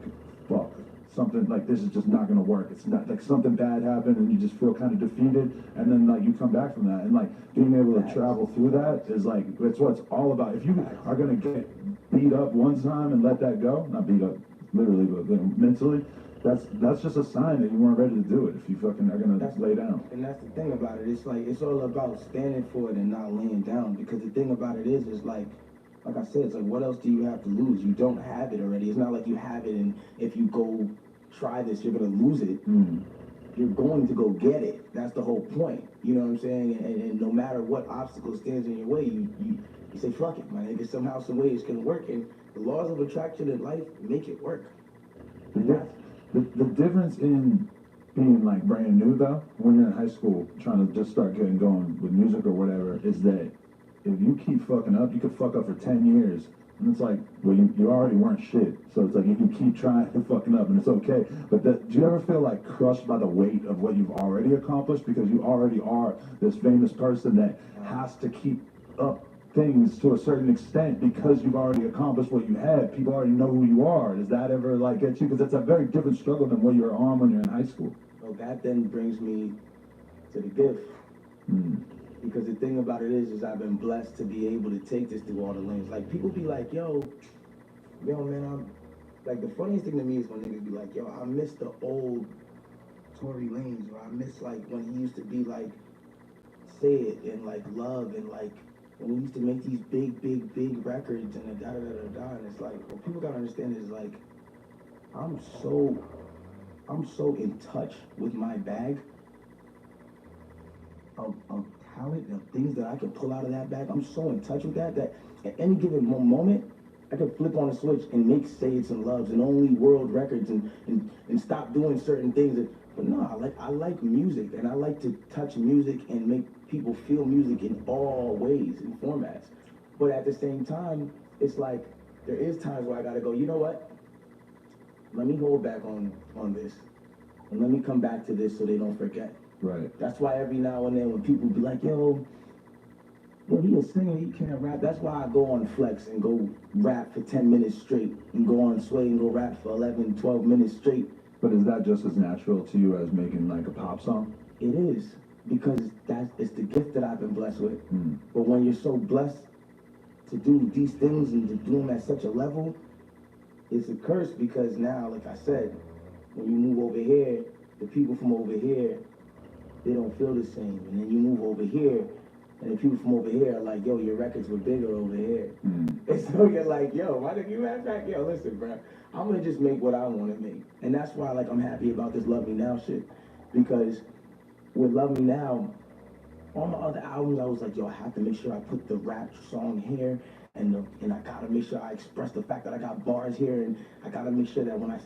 fuck, something like this is just not gonna work. It's not like something bad happened and you just feel kind of defeated, and then like you come back from that, and like being able to travel through that is like, it's what it's all about. If you are gonna get beat up one time and let that go, not beat up literally, but mentally, that's just a sign that you weren't ready to do it if you fucking are gonna lay down. And that's the thing about it. It's like it's all about standing for it and not laying down. Because the thing about it is like I said, it's like what else do you have to lose? You don't have it already. It's not like you have it and if you go try this, you're gonna lose it. You're going to go get it. That's the whole point. You know what I'm saying? And no matter what obstacle stands in your way, you say fuck it, man. If somehow, some way it's gonna work, and the laws of attraction in life make it work. The difference in being like brand new though, when you're in high school trying to just start getting going with music or whatever, is that if you keep fucking up, you could fuck up for 10 years. And it's like, well, you already weren't shit. So it's like you can keep trying and fucking up and it's okay. But do you ever feel like crushed by the weight of what you've already accomplished? Because you already are this famous person that has to keep up things to a certain extent because you've already accomplished what you had. People already know who you are. Does that ever like get you? Because that's a very different struggle than what you're on when you're in high school. So that then brings me to the gift. Because the thing about it is I've been blessed to be able to take this through all the lanes. Like people be like, yo man, I'm like, the funniest thing to me is when niggas be like, yo, I miss the old Tory Lanez, or I miss like when he used to be like Say It and like Love and like when we used to make these big records and da da da da da. And it's like what people gotta understand is like I'm so in touch with my bag of talent and things that I can pull out of that bag. I'm so in touch with that at any given moment, I can flip on a switch and make Say It's and Loves and only world records and stop doing certain things. But no, I like music and I like to touch music and make people feel music in all ways and formats. But at the same time, it's like there is times where I gotta go, you know what? Let me hold back on this. And let me come back to this so they don't forget. Right. That's why every now and then when people be like, yo, he a singer, he can't rap. That's why I go on Flex and go rap for 10 minutes straight and go on Sway and go rap for 11, 12 minutes straight. But is that just as natural to you as making like a pop song? It is, because it's the gift that I've been blessed with. But when you're so blessed to do these things and to do them at such a level, it's a curse because now, like I said, when you move over here, the people from over here, they don't feel the same. And then you move over here, and the people from over here are like, yo, your records were bigger over here. And so you're like, yo, why did you matter of fact, yo, listen, bro, I'm gonna just make what I want to make. And that's why, like, I'm happy about this Love Me Now shit. Because with Love Me Now, on my other albums, I was like, yo, I have to make sure I put the rap song here, and I gotta make sure I express the fact that I got bars here, and I gotta make sure that when I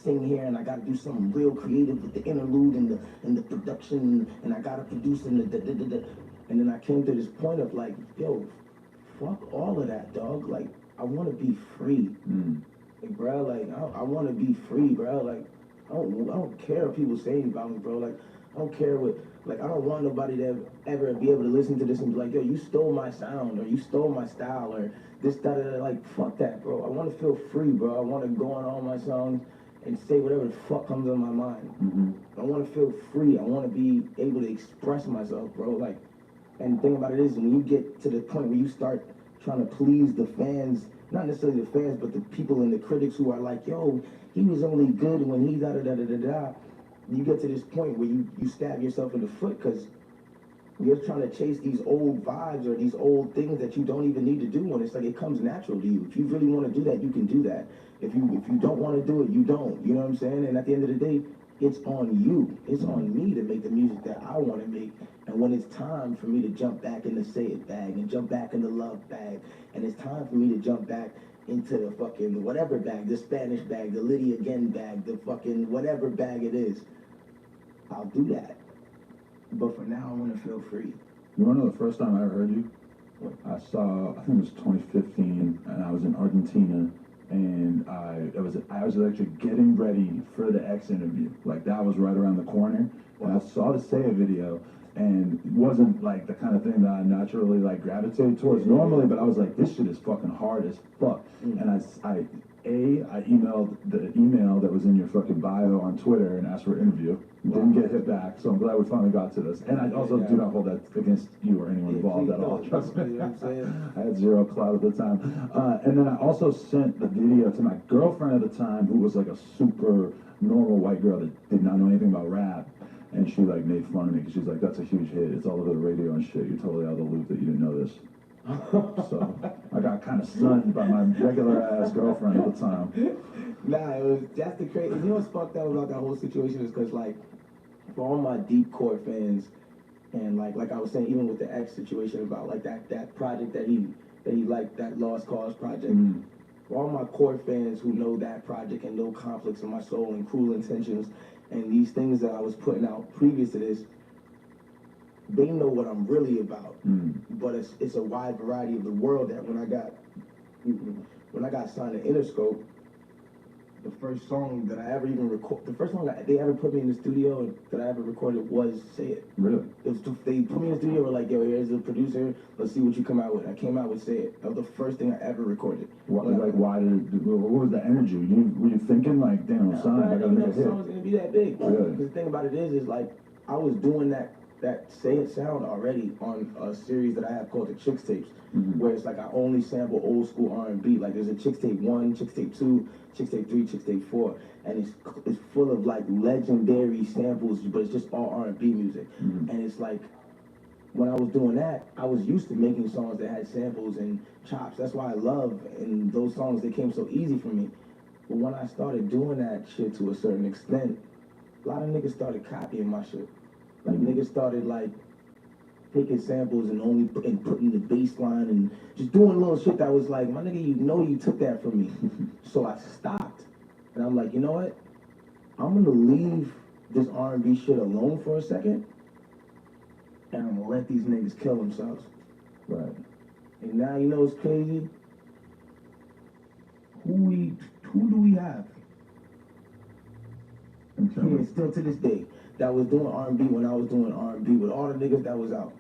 sing here, and I gotta do something real creative with the interlude and the production, and I gotta produce and and then I came to this point of like, yo, fuck all of that, dog. Like, I want to be free. Like, bro, like, I want to be free, bro. Like, I don't care what people say about me, bro. Like, I don't care what, like, I don't want nobody to ever be able to listen to this and be like, yo, you stole my sound, or you stole my style, or this, that, that. Like, fuck that, bro. I want to feel free, bro. I want to go on all my songs and say whatever the fuck comes on my mind. I want to feel free. I want to be able to express myself, bro. Like, and the thing about it is, when you get to the point where you start trying to please the fans, not necessarily the fans, but the people and the critics who are like, yo, he was only good when he da-da-da-da-da-da. You get to this point where you stab yourself in the foot because you're trying to chase these old vibes or these old things that you don't even need to do when it's like it comes natural to you. If you really want to do that, you can do that. If you don't want to do it, you don't. You know what I'm saying? And at the end of the day, it's on you. It's on me to make the music that I want to make. And when it's time for me to jump back in the Say It bag and jump back in the Love bag, and it's time for me to jump back into the fucking whatever bag, the Spanish bag, the Liddy Again bag, the fucking whatever bag it is, I'll do that. But for now, I want to feel free. You want to know the first time I ever heard you? I think it was 2015, and I was in Argentina, and I was actually getting ready for the X interview. Like, that was right around the corner, and I saw the Say It video, and it wasn't like the kind of thing that I naturally like gravitated towards normally, but I was like, this shit is fucking hard as fuck. And I emailed the email that was in your fucking bio on Twitter and asked for an interview. Didn't get hit back, so I'm glad we finally got to this. And I also do not hold that against you or anyone involved at all. Trust me. I had zero clout at the time. And then I also sent the video to my girlfriend at the time, who was like a super normal white girl that did not know anything about rap. And she like made fun of me because she's like, that's a huge hit. It's all over the radio and shit. You're totally out of the loop that you didn't know this. So I got kind of stunned by my regular ass girlfriend at the time. Nah, that's the crazy. You know what's fucked up about that whole situation is because, like, for all my deep core fans, and like I was saying, even with the X situation about like that project that he liked, that Lost Cause project. For all my core fans who know that project and know Conflicts in My Soul and Cruel Intentions and these things that I was putting out previous to this, they know what I'm really about. But it's a wide variety of the world that when I got signed to Interscope, the first song that I ever even recorded, the first song they ever put me in the studio that I ever recorded was Say It. Really? They put me in the studio, were like, yo, here's the producer, let's see what you come out with. I came out with Say It. That was the first thing I ever recorded. What was the energy? Were you thinking like, damn, I'm signed, I gotta make a hit? The song's gonna be that big. Really? Because the thing about it is like, I was doing that Say It sound already on a series that I have called the Chicks Tapes, where it's like I only sample old school R&B. Like there's a Chicks Tape 1, Chicks Tape 2, Chicks Tape 3, Chicks Tape 4, and it's full of like legendary samples, but it's just all R&B music. And it's like, when I was doing that, I was used to making songs that had samples and chops. That's why I love, and those songs, they came so easy for me. But when I started doing that shit to a certain extent, a lot of niggas started copying my shit. Like niggas started like taking samples and putting the bass line and just doing little shit that was like, my nigga, you know you took that from me. So I stopped. And I'm like, you know what? I'm gonna leave this R&B shit alone for a second, and I'm gonna let these niggas kill themselves. Right. And now you know what's crazy? Who do we have? Yeah, still to this day, that was doing R&B when I was doing R&B with all the niggas that was out.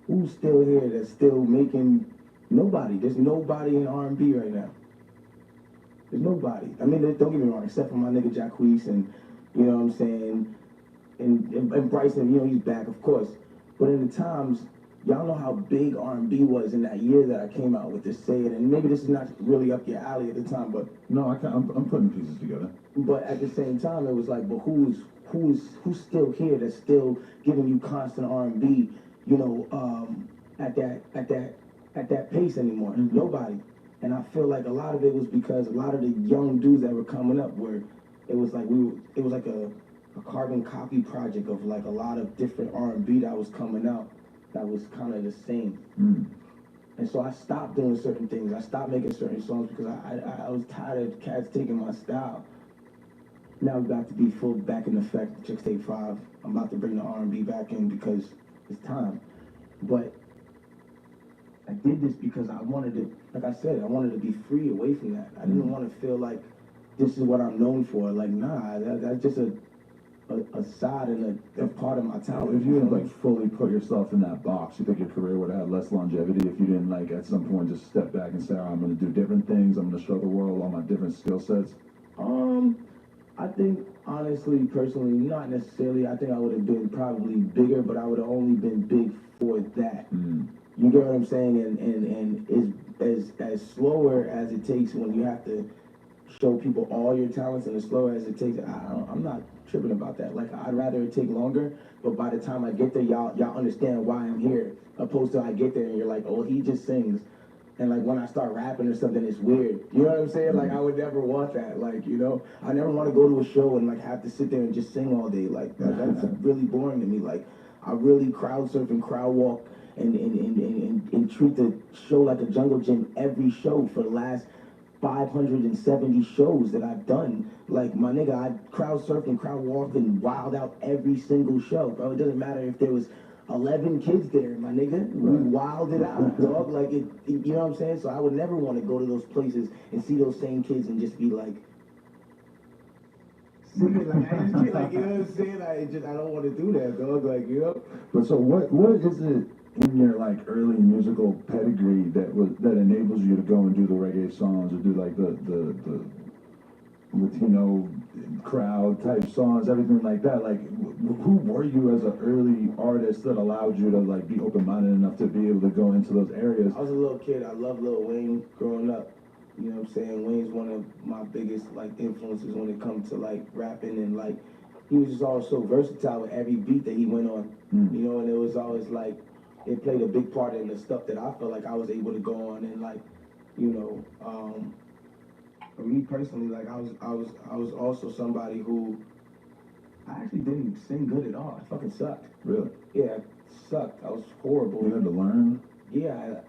Who's still here that's still making? Nobody. There's nobody in R&B right now. There's nobody. I mean, don't get me wrong, except for my nigga Jacquees and, you know what I'm saying, and Bryson, you know, he's back, of course. But in the times, y'all know how big R&B was in that year that I came out with this Say It, and maybe this is not really up your alley at the time, but... No, I'm putting pieces together. But at the same time, it was like, but who's still here that's still giving you constant R&B, you know, at that pace anymore? Nobody. And I feel like a lot of it was because a lot of the young dudes that were coming up it was like a carbon copy project of like a lot of different R&B that was coming out that was kind of the same. And so I stopped doing certain things. I stopped making certain songs because I was tired of cats taking my style. Now we got to be full back in effect. Chicks Tape 5. I'm about to bring the R&B back in because it's time. But I did this because I wanted to, like I said, I wanted to be free away from that. I didn't want to feel like this is what I'm known for. Like, nah, that's just a side and a part of my talent. If you didn't like fully put yourself in that box, you think your career would have had less longevity if you didn't like at some point just step back and say, I'm going to do different things. I'm going to show the world all my different skill sets. I think honestly, personally, not necessarily. I think I would have been probably bigger, but I would have only been big for that. You get what I'm saying? And as slower as it takes when you have to show people all your talents, and as slower as it takes, I'm not tripping about that. Like, I'd rather it take longer, but by the time I get there, y'all understand why I'm here, opposed to I get there and you're like, oh, he just sings. And like when I start rapping or something, it's weird. You know what I'm saying? Like, I would never want that. Like, you know, I never want to go to a show and like have to sit there and just sing all day. Like that's really boring to me. Like, I really crowd surf and crowd walk and treat the show like a jungle gym every show for the last 570 shows that I've done. Like, my nigga, I crowd surfed and crowd walked and wild out every single show, bro. It doesn't matter if there was 11 kids there, my nigga. We wilded out, dog. Like, you know what I'm saying? So I would never want to go to those places and see those same kids and just be like, singing like, I just, like, you know what I'm saying? I don't want to do that, dog. Like, you know? But so what is it in your like early musical pedigree that enables you to go and do the reggae songs or do like the Latino crowd type songs, everything like that? Like, who were you as an early artist that allowed you to like be open-minded enough to be able to go into those areas? I was a little kid. I loved Lil Wayne growing up. You know what I'm saying? Wayne's one of my biggest like influences when it comes to like rapping, and like he was just always so versatile with every beat that he went on. You know, and it was always like it played a big part in the stuff that I felt like I was able to go on, and like, you know, for me personally, like I was also somebody who I actually didn't sing good at all. I fucking sucked. Really? Yeah, I sucked. I was horrible. You had to learn? Yeah,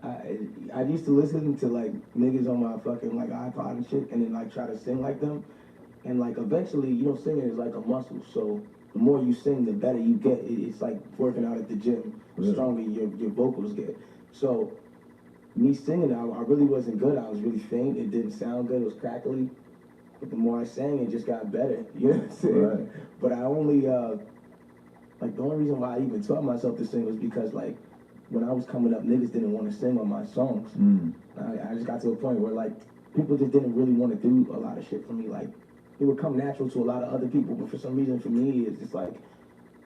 I used to listen to like niggas on my fucking like iPod and shit, and then like try to sing like them, and like eventually, you know, singing is like a muscle. So the more you sing, the better you get. It's like working out at the gym. The stronger your vocals get. So me singing, I really wasn't good. I was really faint. It didn't sound good. It was crackly. But the more I sang, it just got better. You know what I'm saying? Right. But I only like the only reason why I even taught myself to sing was because like when I was coming up, niggas didn't want to sing on my songs. I just got to a point where like people just didn't really want to do a lot of shit for me. Like, it would come natural to a lot of other people, but for some reason for me, it's just like,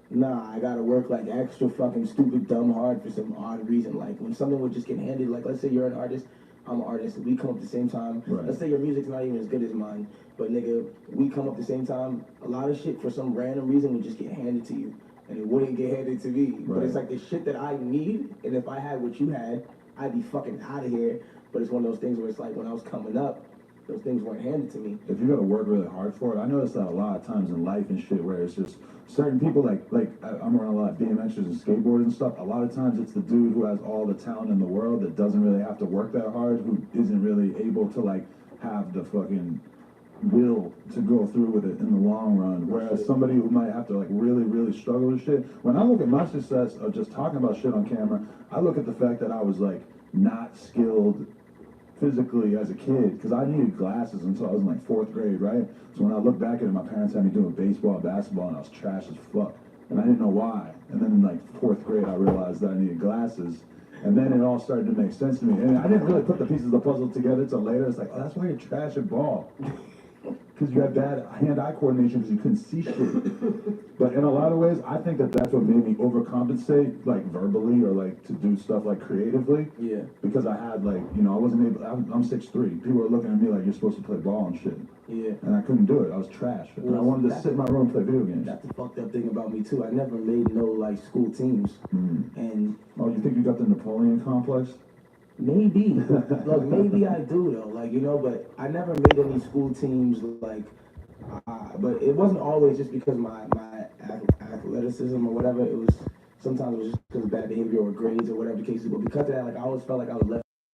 nah, I gotta work like extra fucking stupid, dumb hard for some odd reason. Like when something would just get handed, like let's say you're an artist, I'm an artist, we come up at the same time. Right. Let's say your music's not even as good as mine, but nigga, we come up at the same time. A lot of shit for some random reason would just get handed to you, and it wouldn't get handed to me. Right. But it's like the shit that I need, and if I had what you had, I'd be fucking out of here. But it's one of those things where it's like when I was coming up, those things weren't handed to me. If you gotta work really hard for it, I noticed that a lot of times in life and shit where it's just certain people like I'm around a lot of BMXers and skateboarders and stuff. A lot of times it's the dude who has all the talent in the world that doesn't really have to work that hard, who isn't really able to like have the fucking will to go through with it in the long run. Whereas somebody who might have to like really struggle with shit. When I look at my success of just talking about shit on camera, I look at the fact that I was like not skilled physically as a kid, because I needed glasses until I was in like 4th grade, right? So when I look back at it, my parents had me doing baseball, basketball, and I was trash as fuck. And I didn't know why. And then in like 4th grade, I realized that I needed glasses. And then it all started to make sense to me. And I didn't really put the pieces of the puzzle together till later. It's like, oh, that's why you're trash at ball. Because you had bad hand-eye coordination because you couldn't see shit. But in a lot of ways, I think that that's what made me overcompensate, like verbally or like to do stuff like creatively. Yeah. Because I had like, you know, I wasn't able, I'm 6'3". People were looking at me like, you're supposed to play ball and shit. Yeah. And I couldn't do it. I was trash. And I wanted to sit in my room and play video games. That's the fucked up thing about me too. I never made no like school teams. And oh, you think you got the Napoleon complex? Maybe. Look, maybe I do though. Like, you know, but I never made any school teams like but it wasn't always just because my athleticism or whatever. It was sometimes it was just because of bad behavior or grades or whatever the case is. But because of that, like I always felt like I was left